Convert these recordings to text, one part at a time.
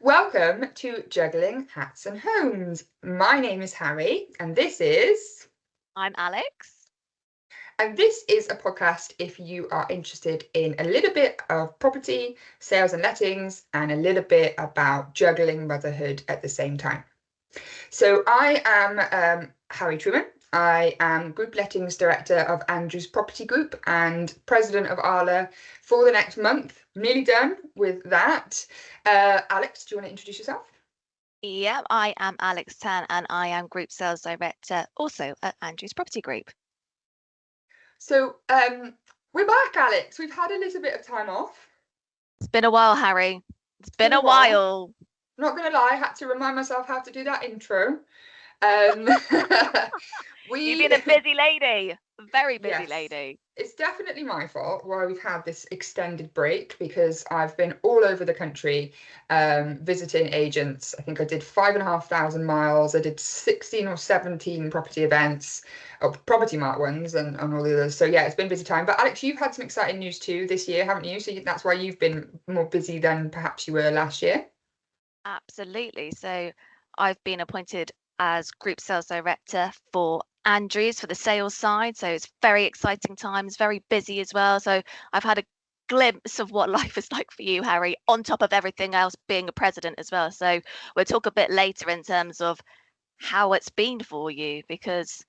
Welcome to Juggling Hats and Homes. My name is Harry, and this is... I'm Alex. And this is a podcast if you are interested in a little bit of property, sales and lettings, and a little bit about juggling motherhood at the same time. So I am Harry Truman. I am Group Lettings Director of Andrews Property Group and President of ALA for the next month. Nearly done with that. Alex, do you want to introduce yourself? Yeah, I am Alex Tan and I am Group Sales Director also at Andrews Property Group. So we're back, Alex. We've had a little bit of time off. It's been a while, Harry. It's been a while. Not going to lie, I had to remind myself how to do that intro. You've been a busy lady, a very busy lady. It's definitely my fault why we've had this extended break, because I've been all over the country visiting agents. I think I did 5,500 miles. I did 16 or 17 property events, Property Mart ones and all the others. So yeah, it's been a busy time. But Alex, you've had some exciting news too this year, haven't you? So that's why you've been more busy than perhaps you were last year. Absolutely. So I've been appointed as Group Sales Director for Andrews for the sales side. So it's very exciting times, very busy as well. So I've had a glimpse of what life is like for you, Harry, on top of everything else, being a president as well. So we'll talk a bit later in terms of how it's been for you, because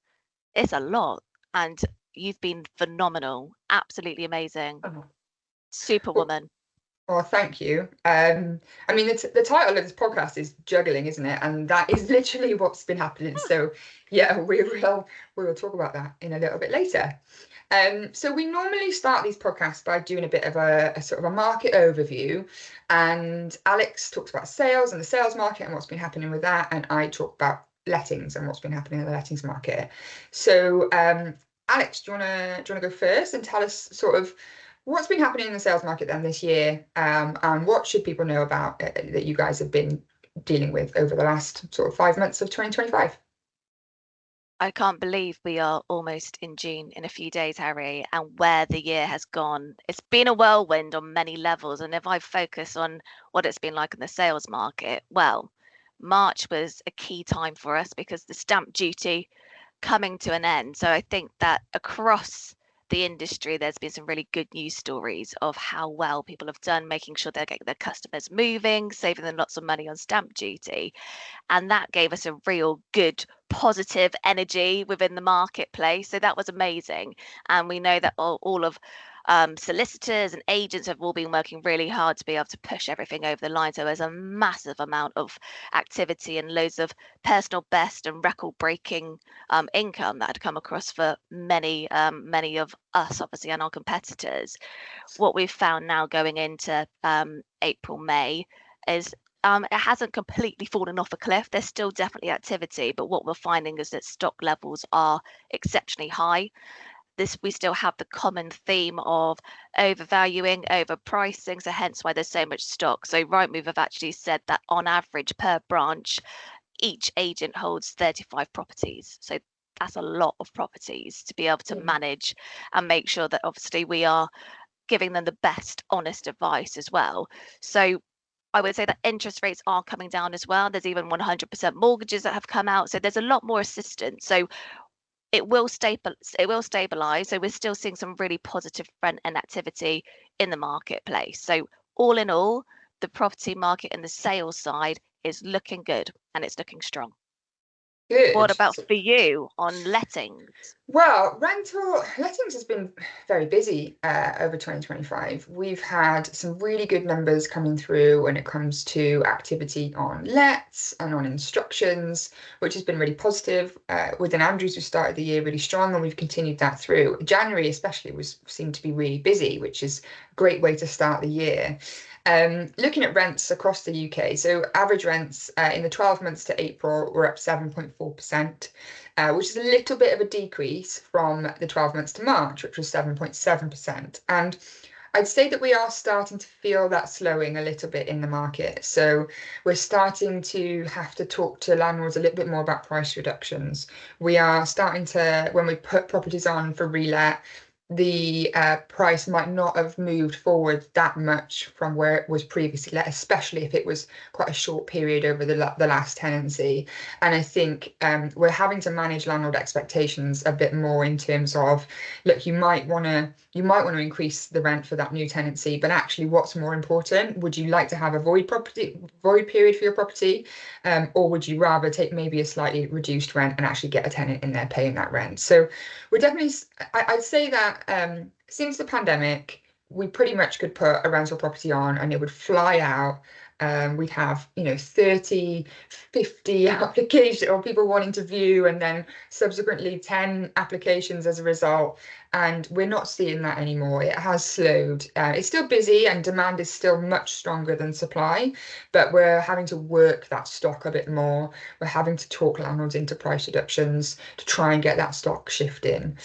it's a lot and you've been phenomenal, absolutely amazing. Superwoman. Oh, thank you. I mean, the title of this podcast is Juggling, isn't it? And that is literally what's been happening. So yeah, we will talk about that in a little bit later. So we normally start these podcasts by doing a bit of a sort of a market overview, and Alex talks about sales and the sales market and what's been happening with that, and I talk about lettings and what's been happening in the lettings market. So Alex, do you want to go first and tell us sort of what's been happening in the sales market then this year, and what should people know about that you guys have been dealing with over the last sort of 5 months of 2025? I can't believe we are almost in June in a few days, Harry, and where the year has gone. It's been a whirlwind on many levels. And if I focus on what it's been like in the sales market, well, March was a key time for us because the stamp duty coming to an end. So I think that across the industry, there's been some really good news stories of how well people have done, making sure they're getting their customers moving, saving them lots of money on stamp duty. And that gave us a real good positive energy within the marketplace. So that was amazing. And we know that all of solicitors and agents have all been working really hard to be able to push everything over the line. So there's a massive amount of activity and loads of personal best and record-breaking income that had come across for many of us, obviously, and our competitors. What we've found now going into April, May is it hasn't completely fallen off a cliff. There's still definitely activity, but what we're finding is that stock levels are exceptionally high. We still have the common theme of overvaluing, overpricing, so hence why there's so much stock. So Rightmove have actually said that on average per branch, each agent holds 35 properties. So that's a lot of properties to be able to manage and make sure that obviously we are giving them the best honest advice as well. So I would say that interest rates are coming down as well. There's even 100% mortgages that have come out. So there's a lot more assistance. So it will stabilize. So we're still seeing some really positive front end activity in the marketplace. So all in all, the property market and the sales side is looking good and it's looking strong. Good. What about for you on lettings? Well, lettings has been very busy over 2025. We've had some really good numbers coming through when it comes to activity on lets and on instructions, which has been really positive. Within Andrews, we started the year really strong and we've continued that through. January especially seemed to be really busy, which is a great way to start the year. Looking at rents across the UK, so average rents in the 12 months to April were up 7.4%, which is a little bit of a decrease from the 12 months to March, which was 7.7%. And I'd say that we are starting to feel that slowing a little bit in the market. So we're starting to have to talk to landlords a little bit more about price reductions. We are starting to, when we put properties on for relet, the price might not have moved forward that much from where it was previously let, especially if it was quite a short period over the last tenancy. And I think we're having to manage landlord expectations a bit more in terms of, look, you might want to increase the rent for that new tenancy, but actually what's more important? Would you like to have a void period for your property? Or would you rather take maybe a slightly reduced rent and actually get a tenant in there paying that rent? So we're definitely, I'd say that since the pandemic, we pretty much could put a rental property on and it would fly out. We'd have, 30, 50 applications or people wanting to view, and then subsequently 10 applications as a result. And we're not seeing that anymore. It has slowed. It's still busy and demand is still much stronger than supply, but we're having to work that stock a bit more. We're having to talk landlords into price reductions to try and get that stock shifting.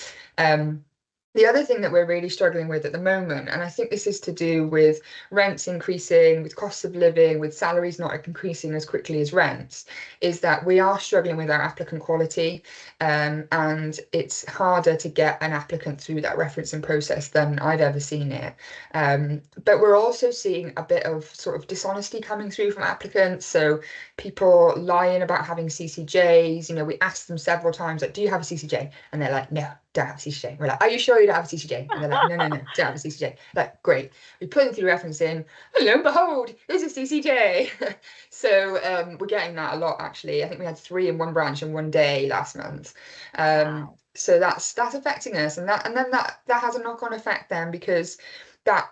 The other thing that we're really struggling with at the moment, and I think this is to do with rents increasing, with costs of living, with salaries not increasing as quickly as rents, is that we are struggling with our applicant quality, and it's harder to get an applicant through that referencing process than I've ever seen it. But we're also seeing a bit of sort of dishonesty coming through from applicants. So people lying about having CCJs. We asked them several times, like, do you have a CCJ? And they're like, no, don't have a CCJ. We're like, are you sure you don't have a CCJ? And they're like, no, don't have a CCJ. Like, great. We put them through referencing, and lo and behold, there's a CCJ. So we're getting that a lot, actually. I think we had 3 in one branch in one day last month. Wow. So that's affecting us, and then that has a knock-on effect then, because that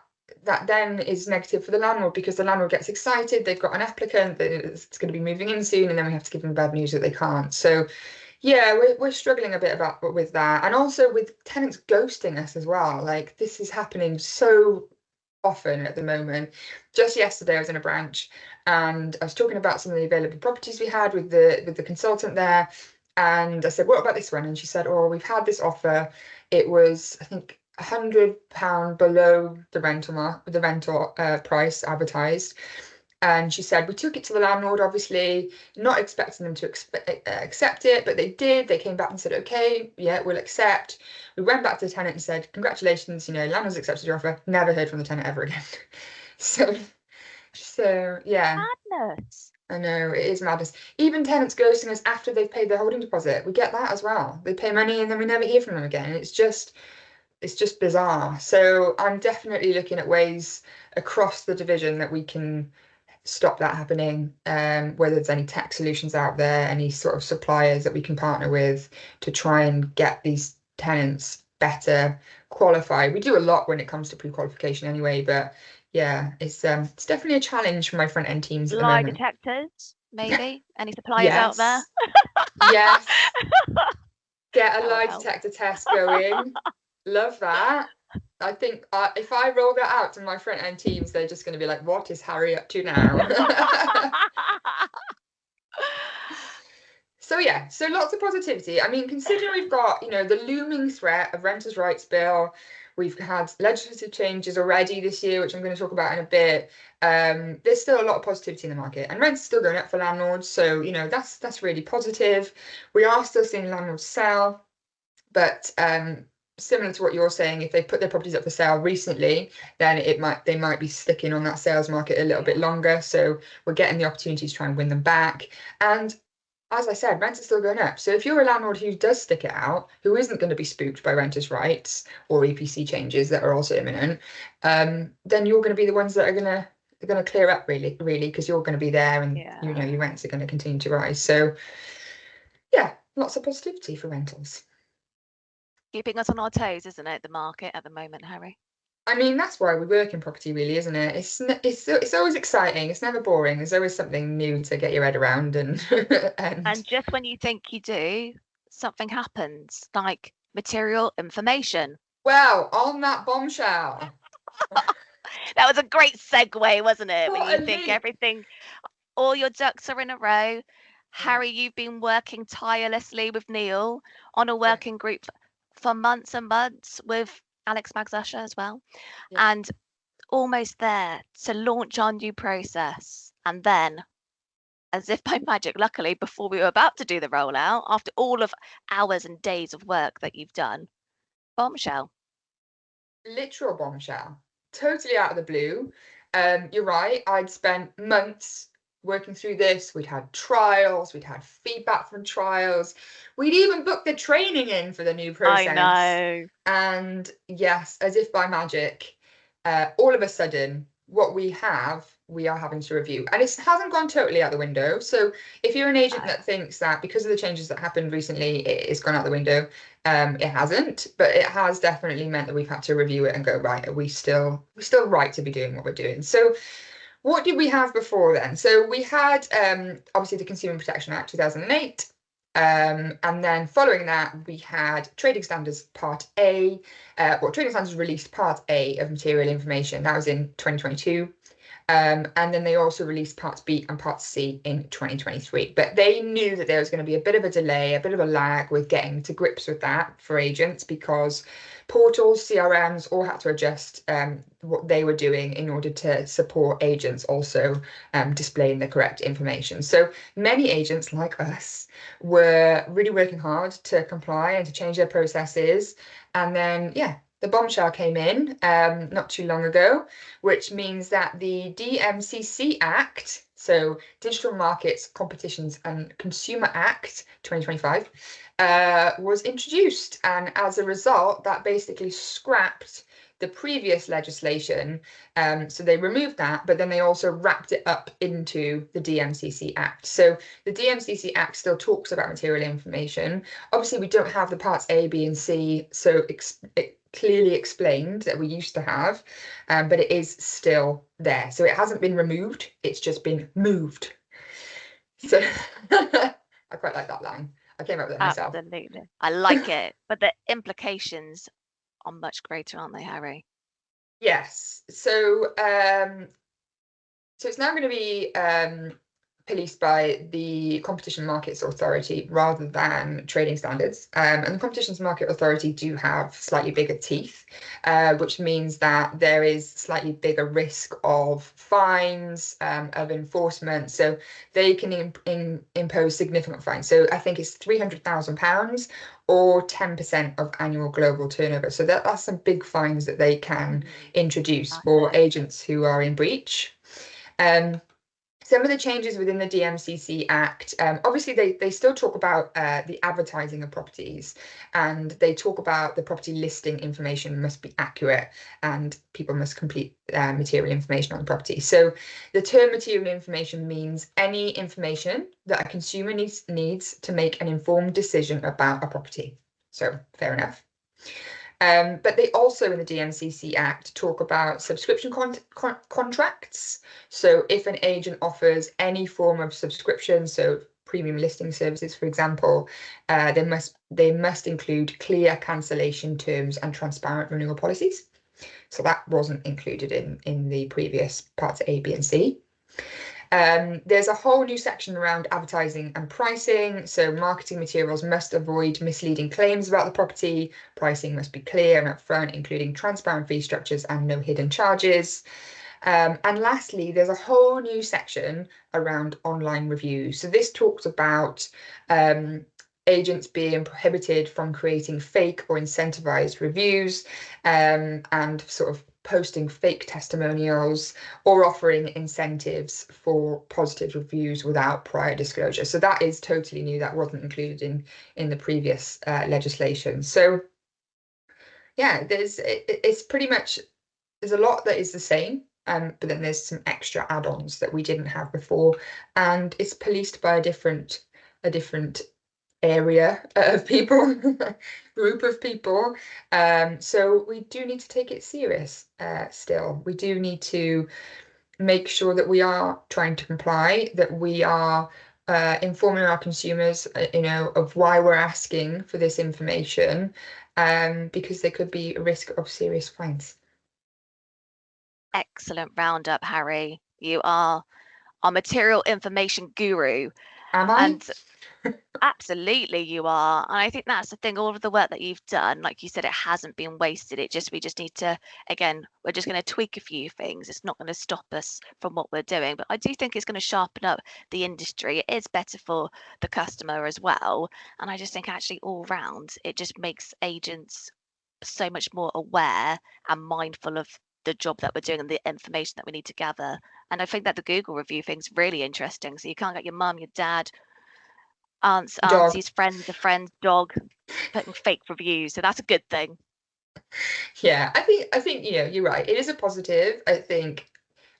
then is negative for the landlord, because the landlord gets excited, they've got an applicant that's going to be moving in soon, and then we have to give them bad news that they can't. So yeah, we're struggling a bit with that, and also with tenants ghosting us as well. Like, this is happening so often at the moment. Just yesterday I was in a branch and I was talking about some of the available properties we had with the consultant there, and I said, what about this one? And she said, oh, we've had this offer. It was, I think, £100 below the rental price advertised. And she said, we took it to the landlord, obviously, not expecting them to accept it, but they did. They came back and said, okay, yeah, we'll accept. We went back to the tenant and said, congratulations, landlord's accepted your offer. Never heard from the tenant ever again. So yeah, Madness. I know, it is madness. Even tenants ghosting us after they've paid their holding deposit. We get that as well. They pay money and then we never hear from them again. It's just bizarre. So I'm definitely looking at ways across the division that we can stop that happening, whether there's any tech solutions out there, any sort of suppliers that we can partner with to try and get these tenants better qualified. We do a lot when it comes to pre-qualification anyway, but yeah, it's definitely a challenge for my front end teams at the Lie moment. detectors, maybe? Any suppliers out there? Yes, get a That would lie help. detector test going. Love that. I think if I roll that out to my front end teams, they're just going to be like, what is Harry up to now? So yeah, so lots of positivity. I mean, considering we've got, the looming threat of renters' rights bill, we've had legislative changes already this year, which I'm going to talk about in a bit. There's still a lot of positivity in the market, and rents are still going up for landlords. So, that's really positive. We are still seeing landlords sell, but similar to what you're saying, if they put their properties up for sale recently, then they might be sticking on that sales market a little bit longer. So we're getting the opportunity to try and win them back. And as I said, rents are still going up. So if you're a landlord who does stick it out, who isn't going to be spooked by renters' rights or EPC changes that are also imminent, then you're going to be the ones that are going to clear up really, because you're going to be there, and your rents are going to continue to rise. So yeah, lots of positivity for rentals. Keeping us on our toes, isn't it, the market at the moment, Harry? I mean, that's why we work in property, really, isn't it? It's always exciting. It's never boring. There's always something new to get your head around, and And just when you think you do, something happens, like material information. well, on that bombshell. That was a great segue, wasn't it? When What you a think leap. everything, all your ducks are in a row. Yeah. Harry, you've been working tirelessly with Neil on a Yeah. working group for months and months with Alex Magsasha as well. Yeah. And almost there to launch our new process. And then, as if by magic, luckily, before we were about to do the rollout, after all of hours and days of work that you've done, bombshell. literal bombshell, totally out of the blue. You're right, I'd spent months working through this. We'd had trials, we'd had feedback from trials, we'd even booked the training in for the new I process. know. And yes, as if by magic, all of a sudden, what we are having to review. And it hasn't gone totally out the window. So if you're an agent that thinks that because of the changes that happened recently, it's gone out the window, it hasn't, but it has definitely meant that we've had to review it and go, right, are we still right to be doing what we're doing? So what did we have before then? So we had obviously the Consumer Protection Act 2008. And then following that, we had Trading Standards Part A, Trading Standards released Part A of Material Information. That was in 2022. And then they also released Part B and Part C in 2023. But they knew that there was going to be a bit of a delay, a bit of a lag with getting to grips with that for agents, because portals, CRMs all had to adjust what they were doing in order to support agents also displaying the correct information. So many agents like us were really working hard to comply and to change their processes. And then, yeah, the bombshell came in not too long ago, which means that the DMCC Act, so Digital Markets, Competitions and Consumer Act 2025, was introduced. And as a result, that basically scrapped the previous legislation. So they removed that, but then they also wrapped it up into the DMCC Act. So the DMCC Act still talks about material information. Obviously, we don't have the parts A, B, and C, so it clearly explained that we used to have, but it is still there. So it hasn't been removed, it's just been moved. So I quite like that line. I came up with it myself. Absolutely. I like it. But the implications are much greater, aren't they, Harry? Yes. So it's now going to be policed by the Competition Markets Authority rather than trading standards. And the Competition Market Authority do have slightly bigger teeth, which means that there is slightly bigger risk of fines, of enforcement. So they can impose significant fines. So I think it's £300,000 or 10% of annual global turnover. So that's some big fines that they can introduce for agents who are in breach. Some of the changes within the DMCC Act, obviously they still talk about the advertising of properties, and they talk about the property listing information must be accurate and people must complete material information on the property. So the term material information means any information that a consumer needs to make an informed decision about a property. So fair enough. But they also in the DMCC Act talk about subscription contracts. So if an agent offers any form of subscription, so premium listing services, for example, they must include clear cancellation terms and transparent renewal policies. So that wasn't included in the previous parts A, B, and C. There's a whole new section around advertising and pricing. So marketing materials must avoid misleading claims about the property. Pricing must be clear and upfront, including transparent fee structures and no hidden charges. And lastly, there's a whole new section around online reviews. So this talks about agents being prohibited from creating fake or incentivized reviews, and sort of posting fake testimonials or offering incentives for positive reviews without prior disclosure. So that is totally new. That wasn't included in the previous legislation. So yeah, it's pretty much, there's a lot that is the same, but then there's some extra add-ons that we didn't have before, and it's policed by a different area of people, group of people. So we do need to take it serious still. We do need to make sure that we are trying to comply, that we are informing our consumers, of why we're asking for this information, because there could be a risk of serious fines. Excellent roundup, Harry. You are our material information guru. Am I? And absolutely you are. And I think that's the thing, all of the work that you've done, like you said, it hasn't been wasted. We just need to, again, we're just going to tweak a few things. It's not going to stop us from what we're doing. But I do think it's going to sharpen up the industry. It is better for the customer as well. And I just think actually all round, it just makes agents so much more aware and mindful of the job that we're doing and the information that we need to gather. And I think that the Google review thing's really interesting. So you can't get your mum, your dad, aunts, Dog. aunties, friends, a friend's dog putting fake reviews. So that's a good thing. Yeah, I think you're right. It is a positive. I think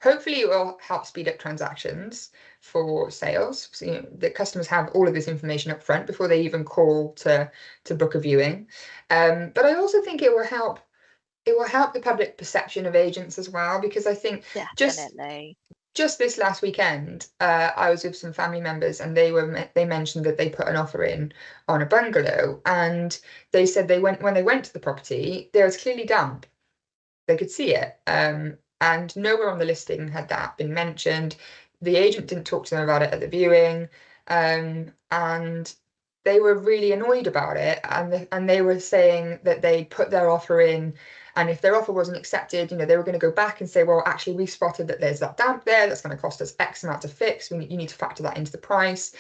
hopefully it will help speed up transactions for sales. So, the customers have all of this information up front before they even call to book a viewing. But I also think it will help the public perception of agents as well, because I think just Definitely. just this last weekend, I was with some family members, and they mentioned that they put an offer in on a bungalow, and they said when they went to the property, there was clearly damp. They could see it, and nowhere on the listing had that been mentioned. The agent didn't talk to them about it at the viewing, and they were really annoyed about it, and they were saying that they put their offer in, and if their offer wasn't accepted, they were going to go back and say, well, actually, we spotted that there's that damp there that's going to cost us X amount to fix. You need to factor that into the price.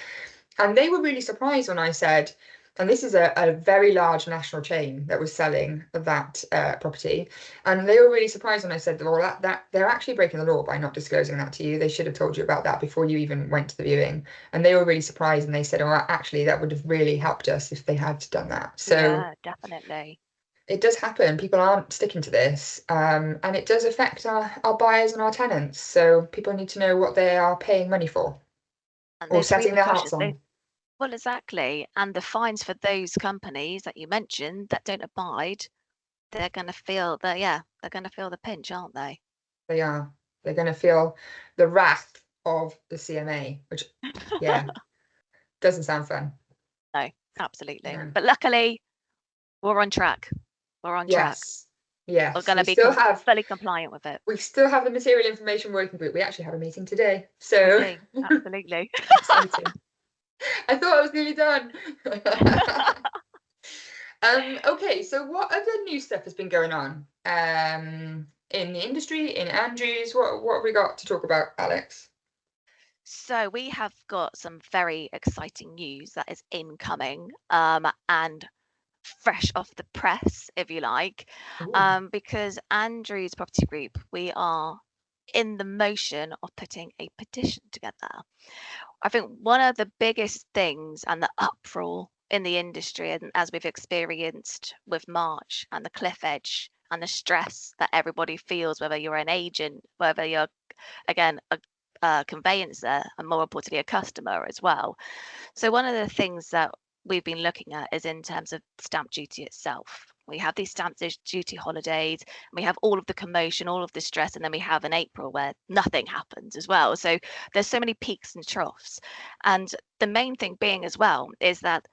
And they were really surprised when I said, and this is a very large national chain that was selling that property, and they were really surprised when I said, well, that they're actually breaking the law by not disclosing that to you. They should have told you about that before you even went to the viewing. And they were really surprised, and they said, oh, actually, that would have really helped us if they had done that. So Yeah, definitely. it does happen. People aren't sticking to this, and it does affect our buyers and our tenants. So people need to know what they are paying money for And or those setting their hearts repercussions, they on. well, exactly. And the fines for those companies that you mentioned that don't abide, they're going to feel the yeah, they're going to feel the pinch, aren't they? They are. They're going to feel the wrath of the CMA, which, yeah, doesn't sound fun. No, absolutely. No. But luckily, we're on track. We're on track. Yes. We're Yes. going We to be still have fully compliant with it. we still have the material information working group. We actually have a meeting today. We So do. Absolutely. exciting. I thought I was nearly done. Okay, so what other new stuff has been going on? In the industry, in Andrews, what have we got to talk about, Alex? So we have got some very exciting news that is incoming, and fresh off the press, if you like, Ooh. because Andrew's Property Group, we are in the motion of putting a petition together. I think one of the biggest things and the uproar in the industry, and as we've experienced with March and the cliff edge and the stress that everybody feels, whether you're an agent, whether you're, again, a conveyancer, and more importantly, a customer as well. So one of the things that we've been looking at is in terms of stamp duty itself. We have these stamp duty holidays, and we have all of the commotion, all of the stress, and then we have an April where nothing happens as well. So there's so many peaks and troughs. And the main thing being as well is that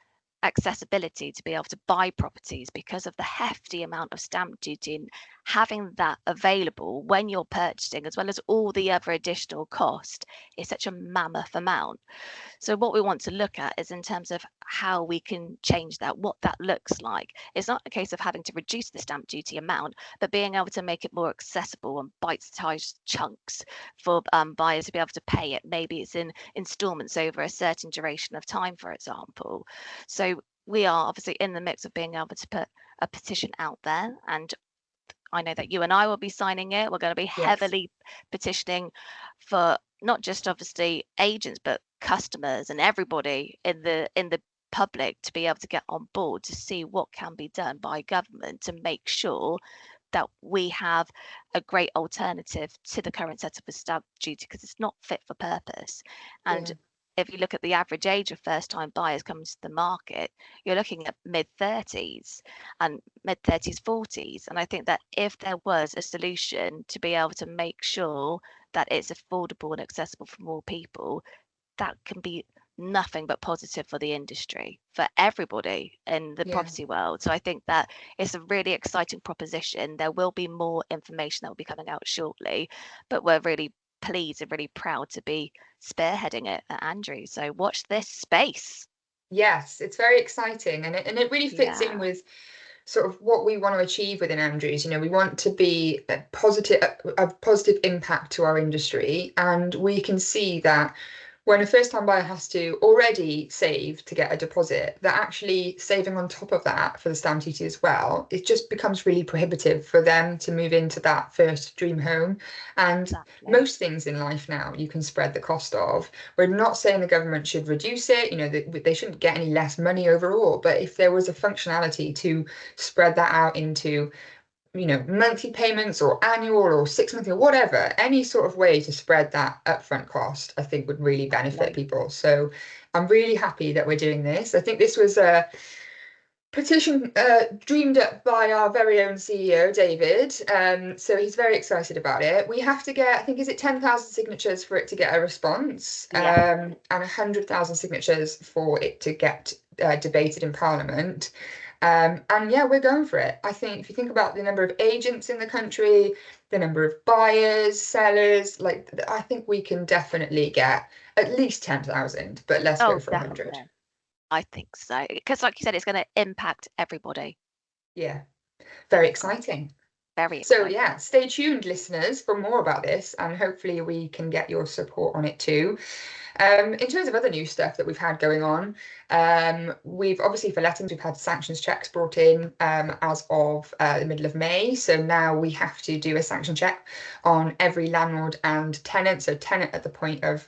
accessibility to be able to buy properties, because of the hefty amount of stamp duty, and having that available when you're purchasing, as well as all the other additional cost, is such a mammoth amount. So what we want to look at is in terms of how we can change that, what that looks like. It's not a case of having to reduce the stamp duty amount, but being able to make it more accessible and bite-sized chunks for buyers to be able to pay it. Maybe it's in installments over a certain duration of time, for example. So we are obviously in the mix of being able to put a petition out there, and I know that you and I will be signing it. We're going to be Yes. heavily petitioning for not just obviously agents, but customers and everybody in the public to be able to get on board to see what can be done by government to make sure that we have a great alternative to the current setup of stamp duty, because it's not fit for purpose. And Yeah. if you look at the average age of first time buyers coming to the market, you're looking at mid 30s and mid 30s, 40s. And I think that if there was a solution to be able to make sure that it's affordable and accessible for more people, that can be nothing but positive for the industry, for everybody in the Yeah. property world. So I think that it's a really exciting proposition. There will be more information that will be coming out shortly, but we're really pleased and really proud to be spearheading it at Andrew. So watch this space. Yes, it's very exciting, and it really fits in Yeah. with sort of what we want to achieve within Andrews. We want to be a positive impact to our industry, and we can see that when a first-time buyer has to already save to get a deposit, they're actually saving on top of that for the stamp duty as well. It just becomes really prohibitive for them to move into that first dream home. And Exactly. most things in life now you can spread the cost of. We're not saying the government should reduce it, you know, they shouldn't get any less money overall, but if there was a functionality to spread that out into, you know, monthly payments or annual or 6 monthly or whatever, any sort of way to spread that upfront cost, I think would really benefit Lovely. people. So I'm really happy that we're doing this. I think this was a petition dreamed up by our very own CEO, David. So he's very excited about it. We have to get, I think, is it 10,000 signatures for it to get a response, Yeah. and 100,000 signatures for it to get debated in Parliament. And yeah, we're going for it. I think if you think about the number of agents in the country, the number of buyers, sellers, like I think we can definitely get at least 10,000, but let's go Oh, for 100. definitely. I think so. Because like you said, it's going to impact everybody. Yeah, very God, exciting. very So exciting. yeah, stay tuned, listeners, for more about this, and hopefully we can get your support on it too. In terms of other new stuff that we've had going on, we've obviously for lettings, we've had sanctions checks brought in as of the middle of May. So now we have to do a sanction check on every landlord and tenant. So tenant at the point of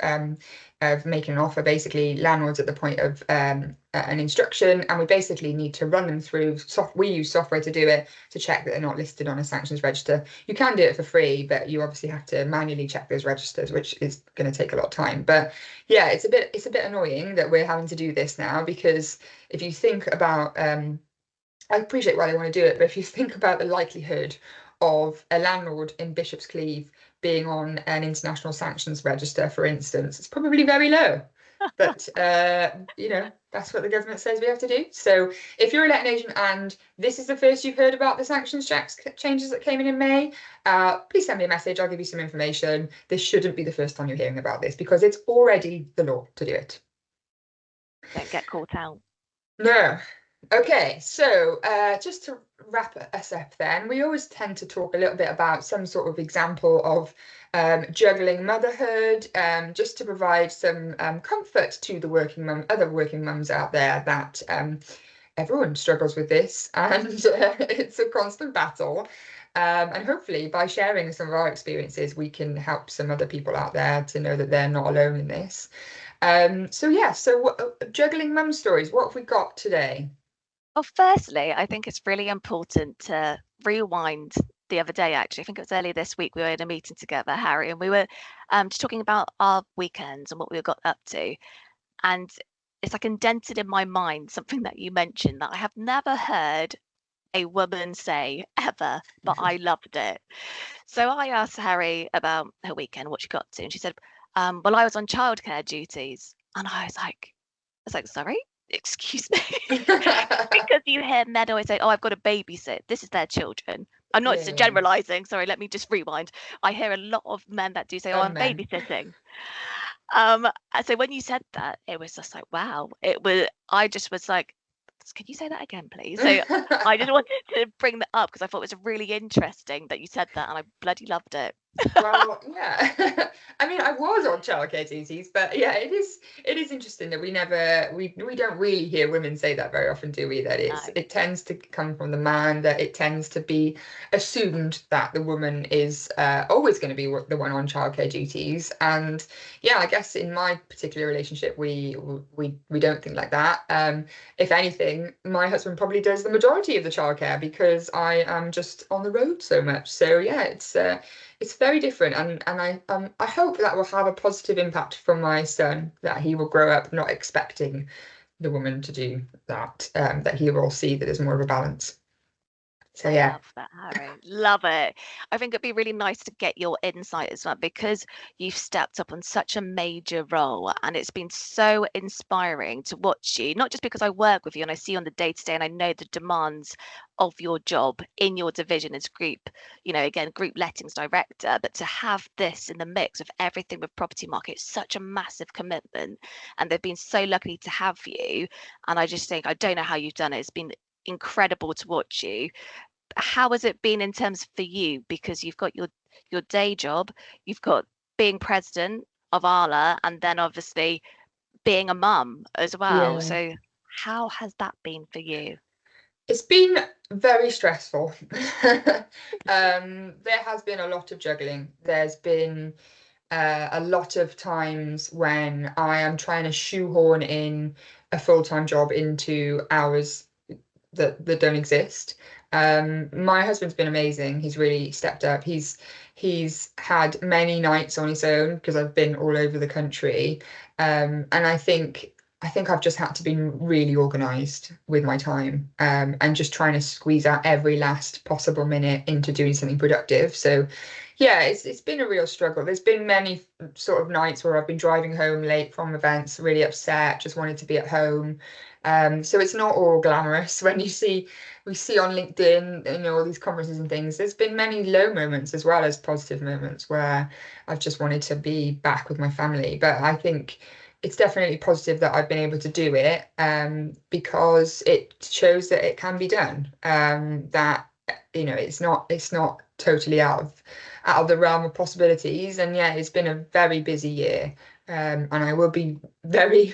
making an offer, basically landlords at the point of an instruction, and we basically need to run them through. We use software to do it to check that they're not listed on a sanctions register. You can do it for free, but you obviously have to manually check those registers, which is going to take a lot of time. But yeah, it's a bit annoying that we're having to do this now, because if you think about, I appreciate why they want to do it, but if you think about the likelihood of a landlord in Bishop's Cleeve being on an international sanctions register, for instance, it's probably very low. But you know, that's what the government says we have to do. So if you're a letting agent and this is the first you've heard about the sanctions checks changes that came in May, please send me a message. I'll give you some information. This shouldn't be the first time you're hearing about this, because it's already the law to do it. Don't get caught out. No. Okay, so just to wrap us up then, we always tend to talk a little bit about some sort of example of juggling motherhood, just to provide some comfort to the other working mums out there, that everyone struggles with this, and it's a constant battle. And hopefully by sharing some of our experiences, we can help some other people out there to know that they're not alone in this. So yeah, so juggling mum stories, what have we got today? Well, firstly, I think it's really important to rewind the other day, actually. I think it was earlier this week, we were in a meeting together, Harry, and we were just talking about our weekends and what we got up to. And it's like indented in my mind something that you mentioned that I have never heard a woman say ever, but I loved it. So I asked Harry about her weekend, what she got to, and she said, well, I was on childcare duties. And I was like, sorry, excuse me. Because you hear men always say, oh, I've got to babysit. This is their children. I'm not Yeah, generalizing. Sorry, let me just rewind. I hear a lot of men that do say, oh, some I'm men. babysitting. And so when you said that, it was just like, wow. I just was like, can you say that again, please? So I just wanted to bring that up because I thought it was really interesting that you said that, and I bloody loved it. Well, yeah. I mean, I was on childcare duties, but yeah, it is interesting that we don't really hear women say that very often, do we? That No, it tends to come from the man, that it tends to be assumed that the woman is always going to be the one on childcare duties. And yeah, I guess in my particular relationship, we don't think like that. If anything, my husband probably does the majority of the childcare because I am just on the road so much. So yeah, it's very different, and I hope that will have a positive impact from my son, that he will grow up not expecting the woman to do that, that he will see that there's more of a balance. So I yeah. love that, Harry. Love it. I think it'd be really nice to get your insight as well because you've stepped up on such a major role and it's been so inspiring to watch you, not just because I work with you and I see you on the day to day and I know the demands of your job in your division as group, again, group lettings director, but to have this in the mix of everything with property market, it's such a massive commitment. And they've been so lucky to have you. And I just think, I don't know how you've done it. It's been incredible to watch you. How has it been in terms for you? Because you've got your day job, you've got being president, of Arla, and then obviously being a mum as well. Yeah. So how has that been for you? It's been very stressful. There has been a lot of juggling. There's been a lot of times when I am trying to shoehorn in a full-time job into hours that don't exist. My husband's been amazing. He's really stepped up. He's had many nights on his own because I've been all over the country. And I think I've just had to be really organized with my time, and just trying to squeeze out every last possible minute into doing something productive. So yeah, it's been a real struggle. There's been many sort of nights where I've been driving home late from events, really upset, just wanted to be at home. So it's not all glamorous when we see on LinkedIn, all these conferences and things. There's been many low moments as well as positive moments where I've just wanted to be back with my family. But I think it's definitely positive that I've been able to do it, because it shows that it can be done. That it's not totally out of the realm of possibilities. And yeah, it's been a very busy year, and I will be very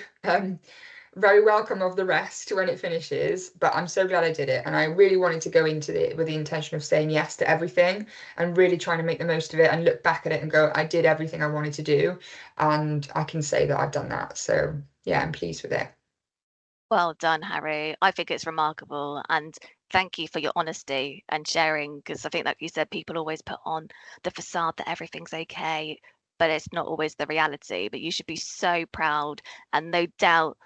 welcome of the rest when it finishes, but I'm so glad I did it. And I really wanted to go into it with the intention of saying yes to everything and really trying to make the most of it and look back at it and go, I did everything I wanted to do. And I can say that I've done that. So yeah, I'm pleased with it. Well done, Harry. I think it's remarkable. And thank you for your honesty and sharing, because I think, like you said, people always put on the facade that everything's okay, but it's not always the reality. But you should be so proud, and no doubt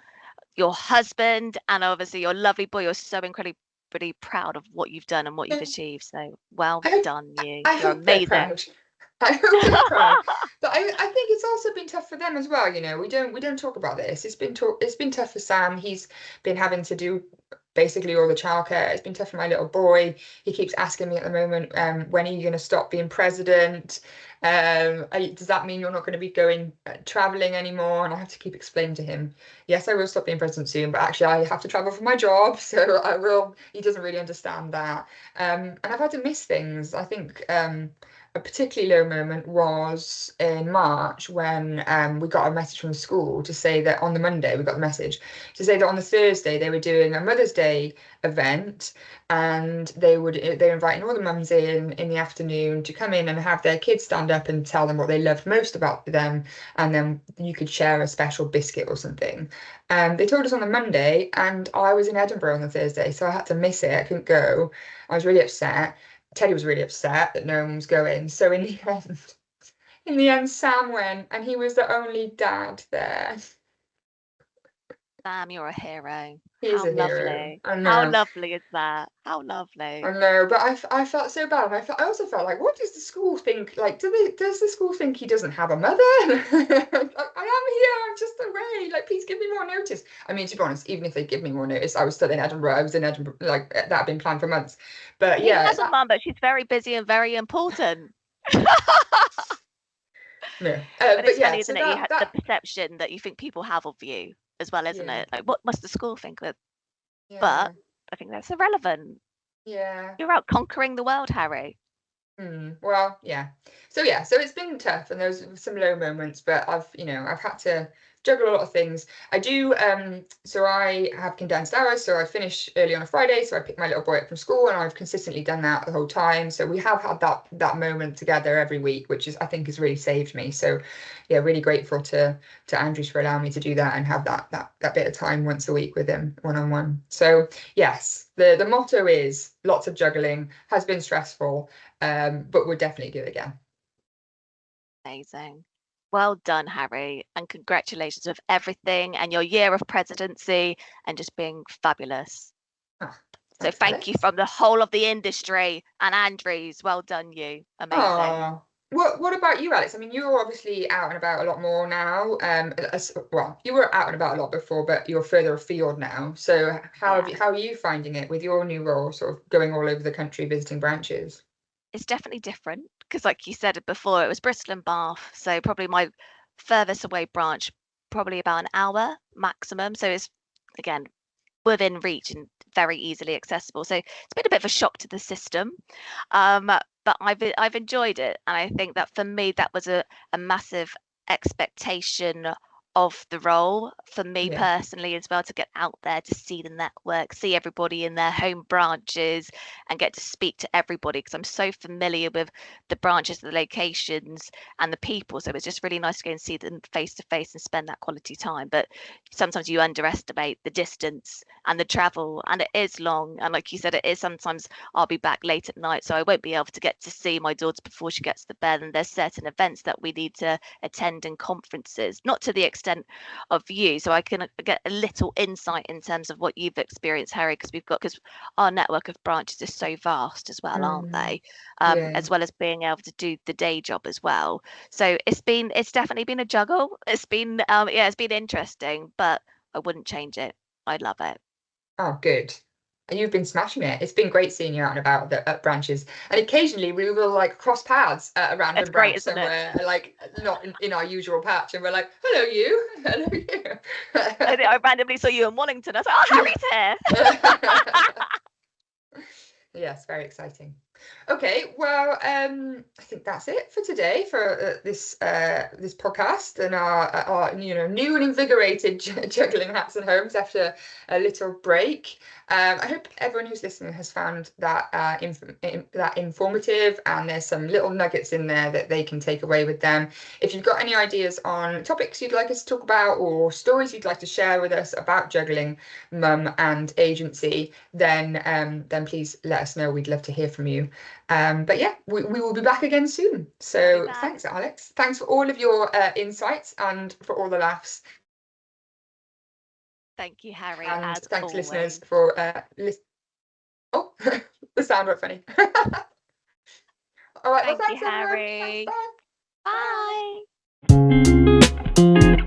your husband and obviously your lovely boy are so incredibly proud of what you've done and what you've Yeah, achieved. So well I hope, done, you. I You're hope they're amazing. proud. I hope they're proud. But I think it's also been tough for them as well. We don't talk about this. It's been tough for Sam. He's been having to do basically all the childcare. It's been tough for my little boy. He keeps asking me at the moment, when are you going to stop being president? Does that mean you're not going to be going traveling anymore? And I have to keep explaining to him, yes, I will stop being president soon, but actually I have to travel for my job, so I will. He doesn't really understand that. And I've had to miss things. I think a particularly low moment was in March when we got a message from the school to say that on the Monday we got the message to say that on the Thursday they were doing a Mother's Day event, and they're inviting all the mums in the afternoon to come in and have their kids stand up and tell them what they loved most about them, and then you could share a special biscuit or something. They told us on the Monday, and I was in Edinburgh on the Thursday, so I had to miss it. I couldn't go. I was really upset. Teddy was really upset that no one was going. So in the end, Sam went, and he was the only dad there. Sam, you're a hero. He's How a hero. lovely. I How know. lovely is that? How I lovely. know, but I felt so bad, and I also felt like, what does the school think? Like, does the school think he doesn't have a mother? Like, I am here, I'm just away. Like, please give me more notice. I mean, to be honest, even if they give me more notice, I was still in Edinburgh. I was in Edinburgh, like that had been planned for months. But He yeah, has a mum, but she's very busy and very important. no. But But it's yeah, funny, so isn't it? You that had the that perception that you think people have of you as well, isn't yeah, it? Like, what must the school think that? But yeah, I think that's irrelevant. yeah. You're out conquering the world, Harry. Well, yeah. So it's been tough, and there's some low moments, but I've had to juggle a lot of things. I do, so I have condensed hours, so I finish early on a Friday, so I pick my little boy up from school, and I've consistently done that the whole time. So we have had that moment together every week, which I think has really saved me. So yeah, really grateful to Andrews for allowing me to do that and have that bit of time once a week with him one on one. So yes, the motto is lots of juggling, has been stressful, but we'll definitely do it again. Amazing. Well done, Harry, and congratulations with everything and your year of presidency and just being fabulous. Ah, So thanks, thank you Alex. from the whole of the industry and Andrews. Well done, you. Amazing. Oh, what about you, Alex? I mean, you're obviously out and about a lot more now. Well, you were out and about a lot before, but you're further afield now. So Yeah. how are you finding it with your new role, sort of going all over the country visiting branches? It's definitely different because, like you said before, it was Bristol and Bath. So probably my furthest away branch, probably about an hour maximum. So it's again within reach and very easily accessible. So it's been a bit of a shock to the system, but I've enjoyed it, and I think that for me that was a massive expectation of the role for me Yeah. personally as well, to get out there, to see the network, see everybody in their home branches, and get to speak to everybody, because I'm so familiar with the branches, the locations, and the people. So it's just really nice to go and see them face to face and spend that quality time. But sometimes you underestimate the distance and the travel, and it is long. And like you said, it is sometimes I'll be back late at night, so I won't be able to get to see my daughter before she gets to bed. And there's certain events that we need to attend and conferences, not to the extent of you. So I can get a little insight in terms of what you've experienced, Harry, because our network of branches is so vast as well, aren't they? Yeah. As well as being able to do the day job as well. So it's definitely been a juggle. It's been it's been interesting, but I wouldn't change it. I love it. Oh, good. You've been smashing it. It's been great seeing you out and about at branches. And occasionally we will like cross paths at a It's random great, branch isn't it? somewhere, like not in our usual patch. And we're like, hello, you. Hello, you. I randomly saw you in Wallington. I was like, oh, Harry's here. Yes, very exciting. Okay, well, I think that's it for today for this podcast and our new and invigorated juggling hats and homes after a little break. I hope everyone who's listening has found that that informative, and there's some little nuggets in there that they can take away with them. If you've got any ideas on topics you'd like us to talk about, or stories you'd like to share with us about juggling, mum, and agency, then please let us know. We'd love to hear from you. But yeah, we will be back again soon. So thanks, Alex. Thanks for all of your insights and for all the laughs. Thank you, Harry. And as thanks, always. listeners, for listening. Oh, the sound went funny. All right, Thank well, thanks, you, everyone. Harry. Thanks, bye. Bye.